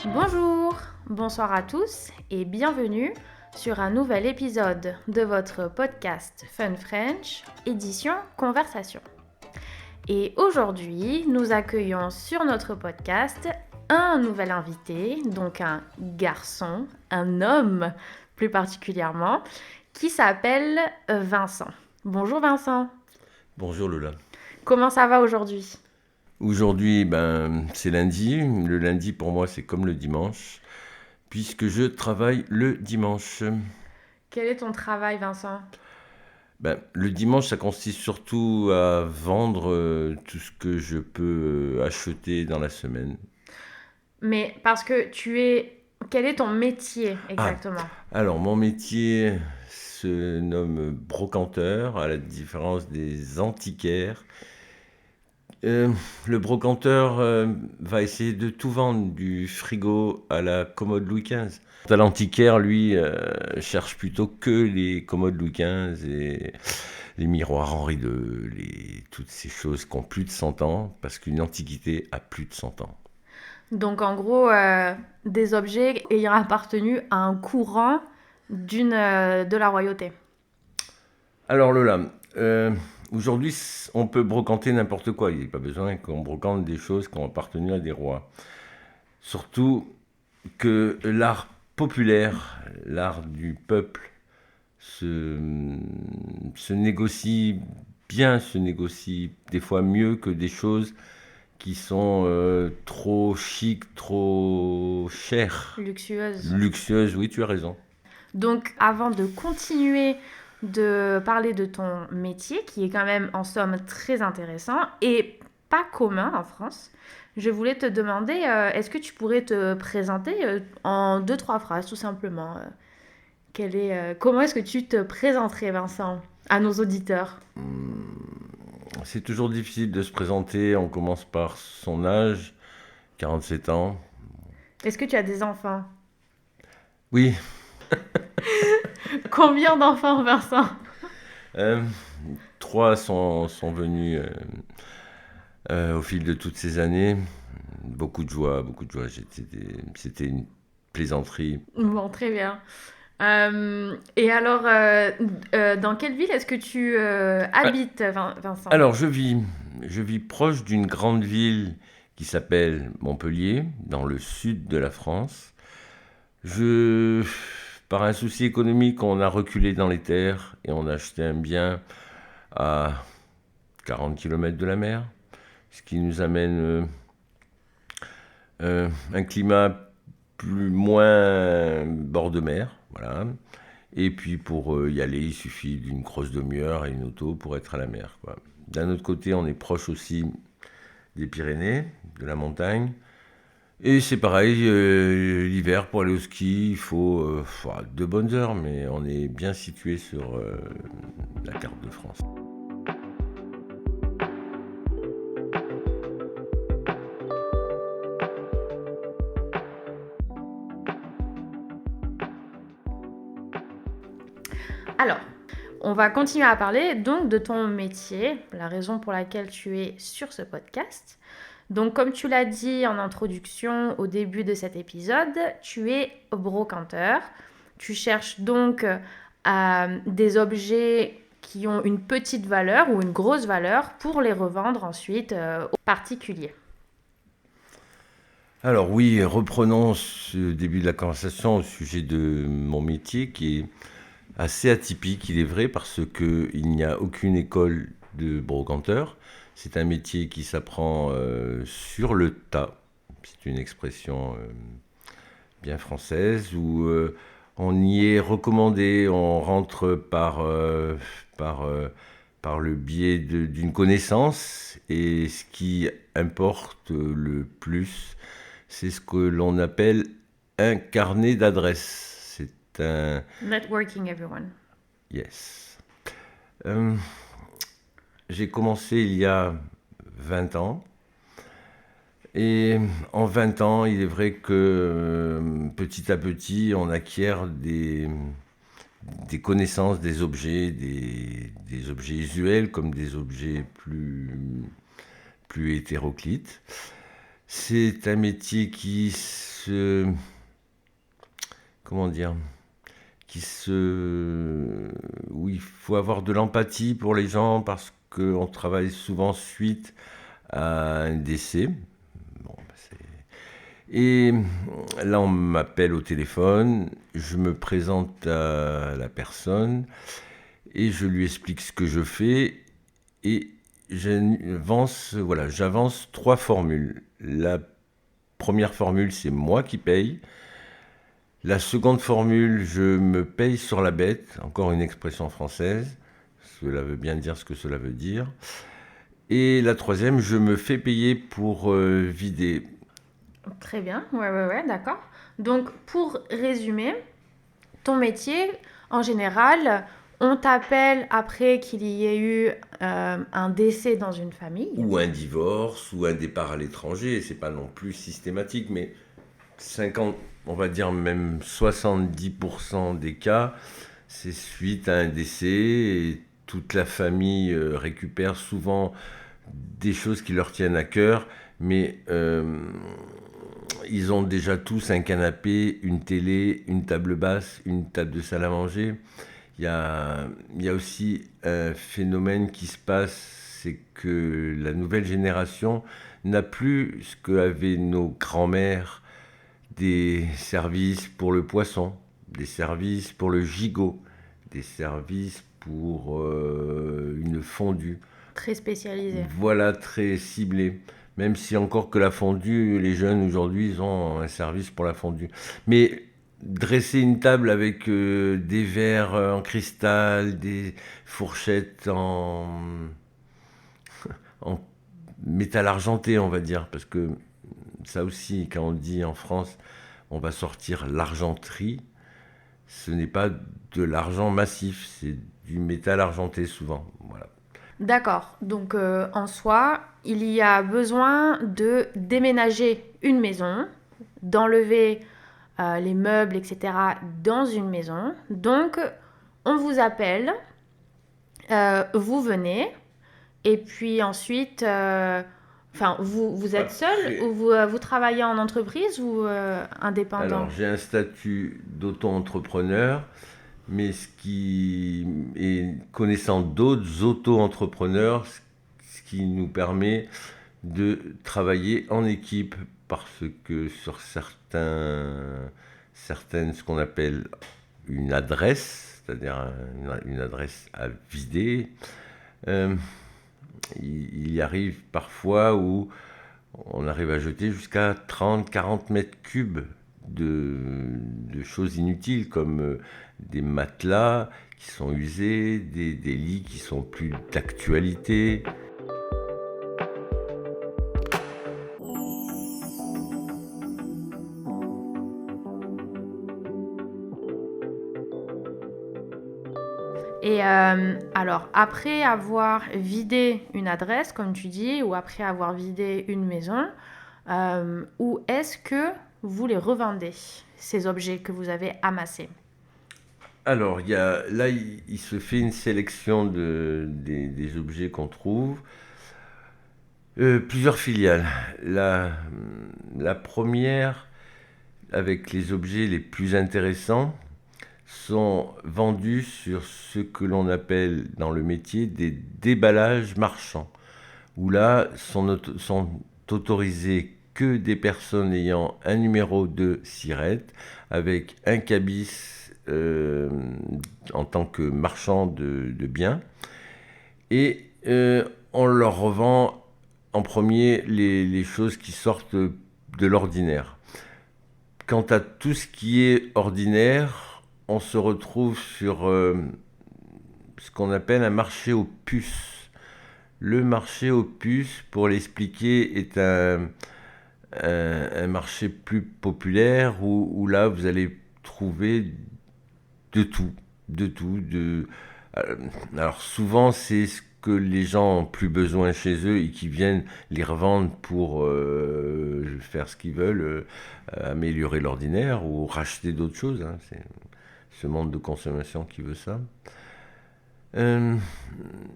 Bonjour, bonsoir à tous et bienvenue sur un nouvel épisode de votre podcast Fun French, édition Conversation. Et aujourd'hui, nous accueillons sur notre podcast un nouvel invité, donc un garçon, un homme plus particulièrement, qui s'appelle Vincent. Bonjour Vincent. Bonjour Lola. Comment ça va aujourd'hui ? Aujourd'hui, c'est lundi. Le lundi pour moi, c'est comme le dimanche, puisque je travaille le dimanche. Quel est ton travail Vincent ? Le dimanche, ça consiste surtout à vendre tout ce que je peux acheter dans la semaine. Mais parce que tu es... Quel est ton métier Ah, exactement ? alors mon métier se nomme brocanteur, à la différence des antiquaires. Le brocanteur va essayer de tout vendre, du frigo à la commode Louis XV. À l'antiquaire, lui, cherche plutôt que les commodes Louis XV et les miroirs Henri II, toutes ces choses qui ont plus de 100 ans, parce qu'une antiquité a plus de 100 ans. Donc en gros, des objets ayant appartenu à un courant de la royauté. Alors Lola, aujourd'hui, on peut brocanter n'importe quoi. Il n'y a pas besoin qu'on brocante des choses qui ont appartenu à des rois. Surtout que l'art populaire, l'art du peuple, se négocie bien, se négocie des fois mieux que des choses qui sont trop chic, trop chères. Luxueuse. Luxueuses, oui, tu as raison. Donc avant de continuer de parler de ton métier, qui est quand même en somme très intéressant et pas commun en France, je voulais te demander, est-ce que tu pourrais te présenter en 2-3 phrases tout simplement comment est-ce que tu te présenterais Vincent à nos auditeurs ? C'est toujours difficile de se présenter. On commence par son âge, 47 ans. Est-ce que tu as des enfants ? Oui, Combien d'enfants Vincent ? euh, trois sont venus au fil de toutes ces années. Beaucoup de joie, beaucoup de joie. C'était une plaisanterie. Bon, très bien. Et alors, dans quelle ville est-ce que tu Ah, habites, Vincent ? Alors, je vis proche d'une grande ville qui s'appelle Montpellier, dans le sud de la France. Je, Par un souci économique, on a reculé dans les terres et on a acheté un bien à 40 km de la mer, ce qui nous amène un climat moins bord de mer, voilà. Et puis pour y aller, il suffit d'une grosse demi-heure et une auto pour être à la mer, quoi. D'un autre côté, on est proche aussi des Pyrénées, de la montagne. Et c'est pareil, l'hiver pour aller au ski, il faut 2 bonnes heures, mais on est bien situé sur la carte de France. Alors, on va continuer à parler donc de ton métier, la raison pour laquelle tu es sur ce podcast. Donc, comme tu l'as dit en introduction au début de cet épisode, tu es brocanteur. Tu cherches donc des objets qui ont une petite valeur ou une grosse valeur pour les revendre ensuite aux particuliers. Alors oui, reprenons ce début de la conversation au sujet de mon métier qui est assez atypique, il est vrai, parce qu'il n'y a aucune école de brocanteur. C'est un métier qui s'apprend sur le tas. C'est une expression bien française où on y est recommandé, on rentre par, euh, par le biais d'une connaissance et ce qui importe le plus, c'est ce que l'on appelle un carnet d'adresses. C'est un... Networking, everyone. Yes. Euh, j'ai commencé il y a 20 ans. Et en 20 ans, il est vrai que petit à petit, on acquiert des connaissances, des objets, des objets usuels comme des objets plus hétéroclites. C'est un métier qui se... Comment dire? Où il faut avoir de l'empathie pour les gens parce qu'on travaille souvent suite à un décès. Bon, et là, on m'appelle au téléphone, je me présente à la personne et je lui explique ce que je fais et j'avance 3 formules. La première formule, c'est moi qui paye. La seconde formule, je me paye sur la bête, encore une expression française. Cela veut bien dire ce que cela veut dire. Et la troisième, je me fais payer pour vider. Très bien, ouais, d'accord. Donc, pour résumer, ton métier, en général, on t'appelle après qu'il y ait eu un décès dans une famille. Ou un divorce, ou un départ à l'étranger. C'est pas non plus systématique, mais 50, on va dire même 70% des cas, c'est suite à un décès et toute la famille récupère souvent des choses qui leur tiennent à cœur, mais ils ont déjà tous un canapé, une télé, une table basse, une table de salle à manger. Il y a aussi un phénomène qui se passe, c'est que la nouvelle génération n'a plus ce qu'avaient nos grands-mères, des services pour le poisson, des services pour le gigot, des services pour une fondue. Très spécialisé. Voilà, très ciblé. Même si encore que la fondue, les jeunes aujourd'hui, ils ont un service pour la fondue. Mais dresser une table avec des verres en cristal, des fourchettes en métal argenté, on va dire, parce que ça aussi, quand on dit en France, on va sortir l'argenterie, ce n'est pas de l'argent massif, c'est du métal argenté souvent. Voilà. D'accord. Donc, en soi, il y a besoin de déménager une maison, d'enlever les meubles, etc., dans une maison. Donc, on vous appelle, vous venez, et puis ensuite, enfin, vous êtes seul Après, ou vous travaillez en entreprise ou indépendant? alors, j'ai un statut d'auto-entrepreneur, mais connaissant d'autres auto-entrepreneurs, ce qui nous permet de travailler en équipe, parce que sur certaines, ce qu'on appelle une adresse, c'est-à-dire une adresse à vider, euh, il y arrive parfois où on arrive à jeter jusqu'à 30-40 mètres cubes de choses inutiles, comme des matelas qui sont usés, des lits qui sont plus d'actualité. Et alors, après avoir vidé une adresse, comme tu dis, ou après avoir vidé une maison, où est-ce que vous les revendez, ces objets que vous avez amassés? Alors, là, il se fait une sélection des objets qu'on trouve. Plusieurs filiales. La première, avec les objets les plus intéressants, sont vendus sur ce que l'on appelle dans le métier des déballages marchands, où là sont autorisés que des personnes ayant un numéro de SIRET avec un cabis en tant que marchand de biens. Et on leur revend en premier les choses qui sortent de l'ordinaire. Quant à tout ce qui est ordinaire, on se retrouve sur ce qu'on appelle un marché aux puces. Le marché aux puces, pour l'expliquer, est un marché plus populaire où là, vous allez trouver de tout. De tout. Euh, alors souvent, c'est ce que les gens ont plus besoin chez eux et qui viennent les revendre pour faire ce qu'ils veulent, améliorer l'ordinaire ou racheter d'autres choses, hein. C'est ce monde de consommation qui veut ça. Euh,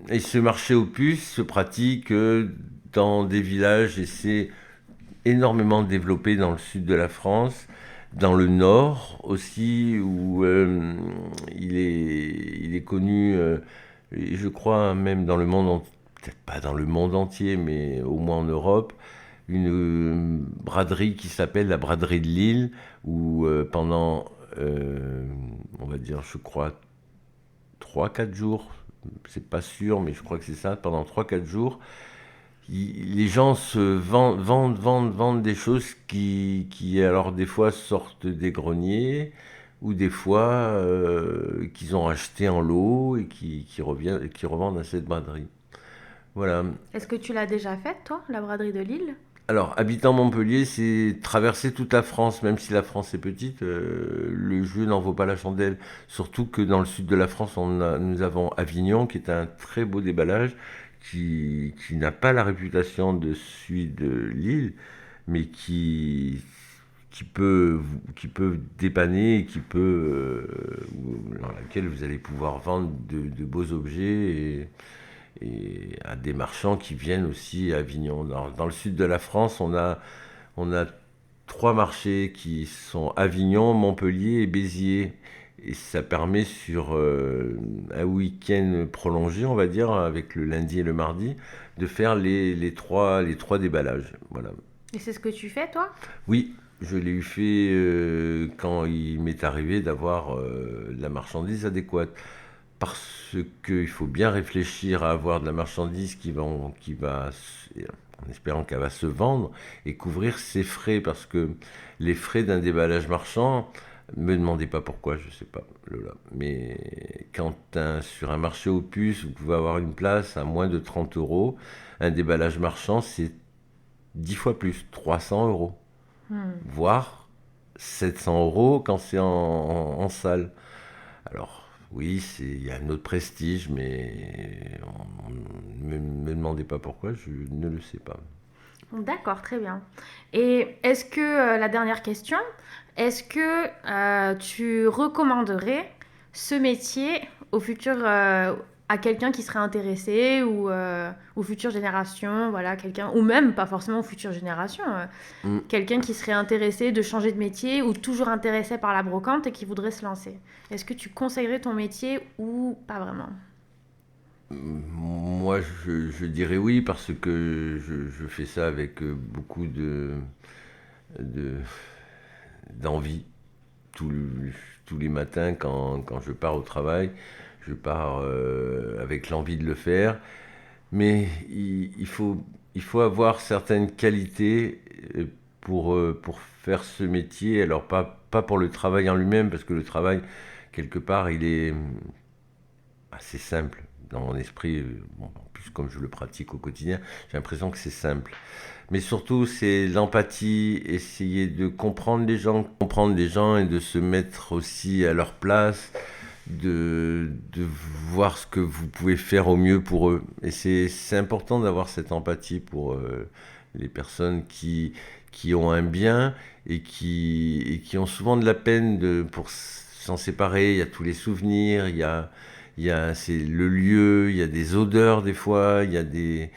et ce marché aux puces se pratique dans des villages et c'est énormément développé dans le sud de la France, dans le nord aussi, où il est connu, et je crois même dans le monde entier, peut-être pas dans le monde entier, mais au moins en Europe, une braderie qui s'appelle la braderie de Lille, où pendant, on va dire, je crois, 3 4 jours, c'est pas sûr, mais je crois que c'est ça, pendant 3 4 jours, les gens se vendent des choses qui, alors des fois sortent des greniers ou des fois qu'ils ont acheté en lot et qui revendent à cette braderie. Voilà. Est-ce que tu l'as déjà faite, toi, la braderie de Lille? Alors, habitant Montpellier, c'est traverser toute la France, même si la France est petite, le jeu n'en vaut pas la chandelle. Surtout que dans le sud de la France, nous avons Avignon, qui est un très beau déballage, qui n'a pas la réputation de celui de Lille, mais qui peut dépanner et dans laquelle vous allez pouvoir vendre de beaux objets et à des marchands qui viennent aussi à Avignon. Dans le sud de la France, on a 3 marchés qui sont Avignon, Montpellier et Béziers. Et ça permet sur un week-end prolongé, on va dire, avec le lundi et le mardi, de faire les trois déballages. Voilà. Et c'est ce que tu fais, toi? Oui, je l'ai eu fait quand il m'est arrivé d'avoir la marchandise adéquate. Parce qu'il faut bien réfléchir à avoir de la marchandise en espérant qu'elle va se vendre, et couvrir ses frais. Parce que les frais d'un déballage marchand, me demandez pas pourquoi, je sais pas, Lola. Mais sur un marché aux puces, vous pouvez avoir une place à moins de 30 euros. Un déballage marchand, c'est 10 fois plus, 300 euros. Voire 700 euros quand c'est en salle. Alors, oui, il y a un autre prestige, mais ne me demandez pas pourquoi, je ne le sais pas. D'accord, très bien. Et est-ce que, la dernière question, est-ce que tu recommanderais ce métier au futur, à quelqu'un qui serait intéressé ou aux futures générations, voilà, quelqu'un, ou même pas forcément aux futures générations, Mm. quelqu'un qui serait intéressé de changer de métier ou toujours intéressé par la brocante et qui voudrait se lancer? Est-ce que tu conseillerais ton métier ou pas vraiment? Moi, je dirais oui, parce que je fais ça avec beaucoup de- d'envie. Tous, tous les matins, quand je pars au travail, je pars avec l'envie de le faire. Mais il faut avoir certaines qualités pour faire ce métier. Alors, pas pour le travail en lui-même, parce que le travail, quelque part, il est assez simple dans mon esprit. Bon, en plus, comme je le pratique au quotidien, j'ai l'impression que c'est simple. Mais surtout, c'est l'empathie, essayer de comprendre les gens et de se mettre aussi à leur place, de voir ce que vous pouvez faire au mieux pour eux. Et c'est important d'avoir cette empathie pour les personnes qui ont un bien et qui ont souvent de la peine pour s'en séparer. Il y a tous les souvenirs, c'est le lieu, il y a des odeurs des fois, il y a des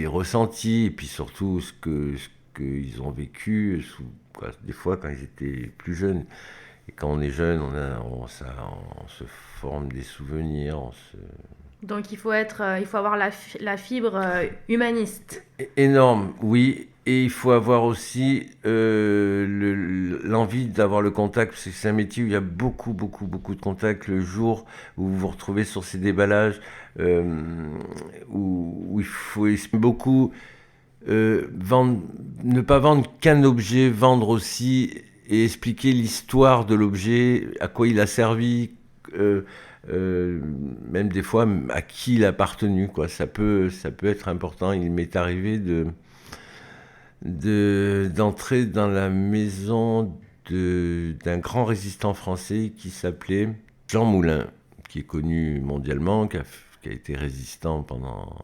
ressentis, et puis surtout ce qu'ils ont vécu, des fois quand ils étaient plus jeunes. Et quand on est jeune, on se forme des souvenirs. Donc il faut avoir la fibre humaniste. Énorme, oui. Et il faut avoir aussi l'envie d'avoir le contact, parce que c'est un métier où il y a beaucoup, beaucoup, beaucoup de contacts le jour où vous vous retrouvez sur ces déballages, euh, où il faut beaucoup ne pas vendre qu'un objet, vendre aussi et expliquer l'histoire de l'objet, à quoi il a servi, euh, même des fois à qui il a appartenu, quoi. Ça peut être important. Il m'est arrivé d'entrer dans la maison d'un grand résistant français qui s'appelait Jean Moulin, qui est connu mondialement, qui a été résistant pendant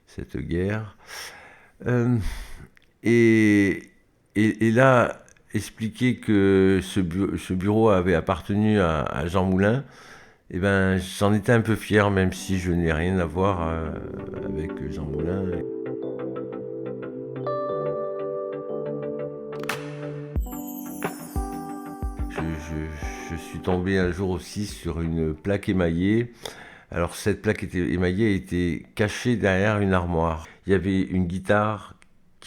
cette guerre. Euh, et, et là, expliquer que ce bureau avait appartenu à Jean Moulin, eh ben, j'en étais un peu fier, même si je n'ai rien à voir avec Jean Moulin. je suis tombé un jour aussi sur une plaque émaillée. Alors cette plaque émaillée était cachée derrière une armoire. Il y avait une guitare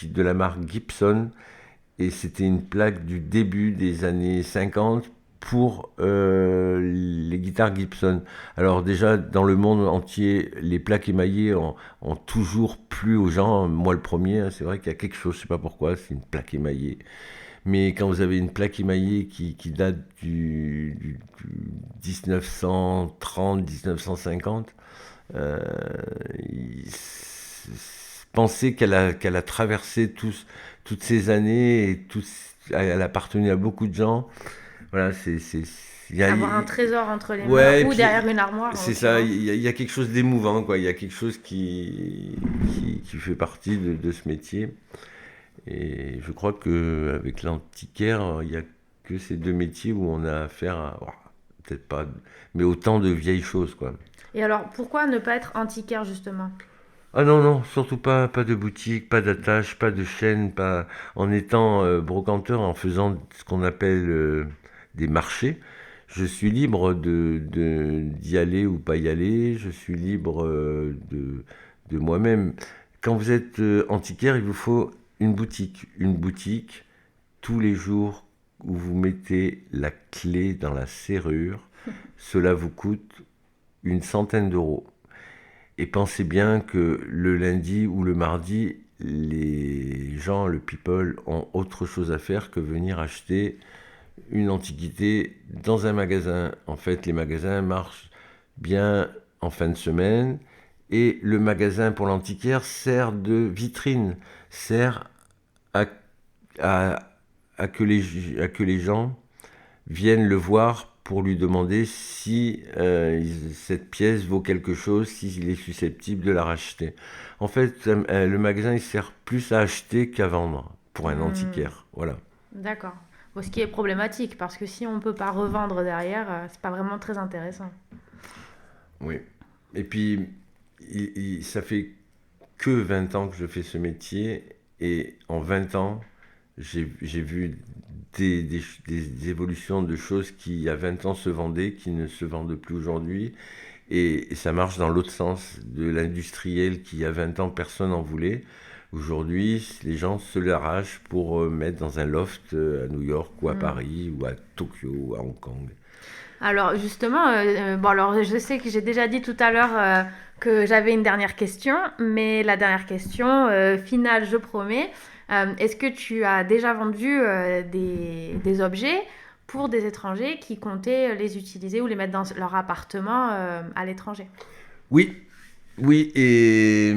de la marque Gibson et c'était une plaque du début des années 50 pour les guitares Gibson. Alors déjà, dans le monde entier, les plaques émaillées ont toujours plu aux gens. Moi, le premier, hein, c'est vrai qu'il y a quelque chose, je ne sais pas pourquoi, c'est une plaque émaillée. Mais quand vous avez une plaque émaillée qui date du 1930-1950, euh, penser qu'elle a traversé toutes ces années et elle a appartenu à beaucoup de gens. Voilà, Avoir un trésor entre les ouais, mains ou puis, derrière une armoire. c'est ça, il y a quelque chose d'émouvant, quoi. Il y a quelque chose qui fait partie de ce métier. Et je crois qu'avec l'antiquaire, il n'y a que ces deux métiers où on a affaire à, oh, peut-être pas, mais autant de vieilles choses, quoi. Et alors, pourquoi ne pas être antiquaire, justement? Ah non, non, surtout pas, pas de boutique, pas d'attache, pas de chaîne, pas en étant brocanteur, en faisant ce qu'on appelle des marchés. Je suis libre d'y aller ou pas y aller, je suis libre de moi-même. Quand vous êtes antiquaire, il vous faut une boutique tous les jours où vous mettez la clé dans la serrure. Cela vous coûte une centaine d'euros. Et pensez bien que le lundi ou le mardi, les gens, le people, ont autre chose à faire que venir acheter une antiquité dans un magasin. En fait, les magasins marchent bien en fin de semaine et le magasin pour l'antiquaire sert de vitrine, sert à, à, à que les gens viennent le voir pour lui demander si cette pièce vaut quelque chose, s'il est susceptible de la racheter. En fait, le magasin il sert plus à acheter qu'à vendre pour un antiquaire. Voilà. D'accord. Bon, ce qui est problématique, parce que si on ne peut pas revendre derrière, c'est pas vraiment très intéressant. Oui. Et puis, ça fait que 20 ans que je fais ce métier, et en 20 ans, j'ai vu des évolutions de choses qui, il y a 20 ans, se vendaient, qui ne se vendent plus aujourd'hui. Et ça marche dans l'autre sens, de l'industriel qui, il y a 20 ans, personne n'en voulait. Aujourd'hui, les gens se l'arrachent pour mettre dans un loft à New York ou à Paris ou à Tokyo ou à Hong Kong. Alors justement, bon alors je sais que j'ai déjà dit tout à l'heure que j'avais une dernière question, mais la dernière question finale, je promets. Est-ce que tu as déjà vendu des objets pour des étrangers qui comptaient les utiliser ou les mettre dans leur appartement à l'étranger? Oui, oui, et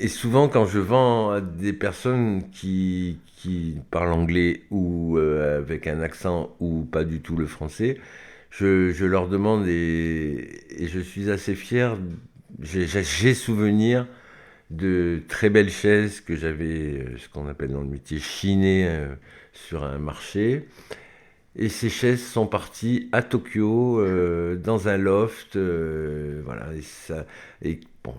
souvent quand je vends à des personnes qui parlent anglais ou avec un accent ou pas du tout le français, je leur demande et je suis assez fier, j'ai souvenir de très belles chaises que j'avais, ce qu'on appelle dans le métier, chinées sur un marché. Et ces chaises sont parties à Tokyo, dans un loft, voilà. Et bon,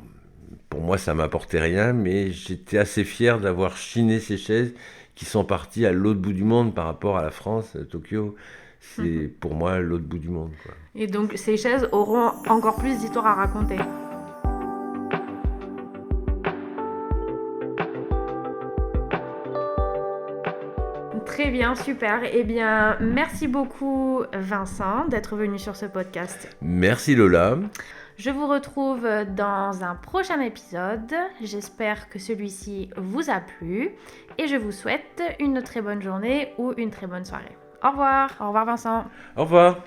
pour moi, ça m'apportait rien, mais j'étais assez fier d'avoir chiné ces chaises qui sont parties à l'autre bout du monde par rapport à la France, à Tokyo. C'est pour moi l'autre bout du monde, quoi. Et donc ces chaises auront encore plus d'histoires à raconter. Très bien, super. Eh bien, merci beaucoup Vincent d'être venu sur ce podcast. Merci Lola. Je vous retrouve dans un prochain épisode. J'espère que celui-ci vous a plu et je vous souhaite une très bonne journée ou une très bonne soirée. Au revoir Vincent. Au revoir.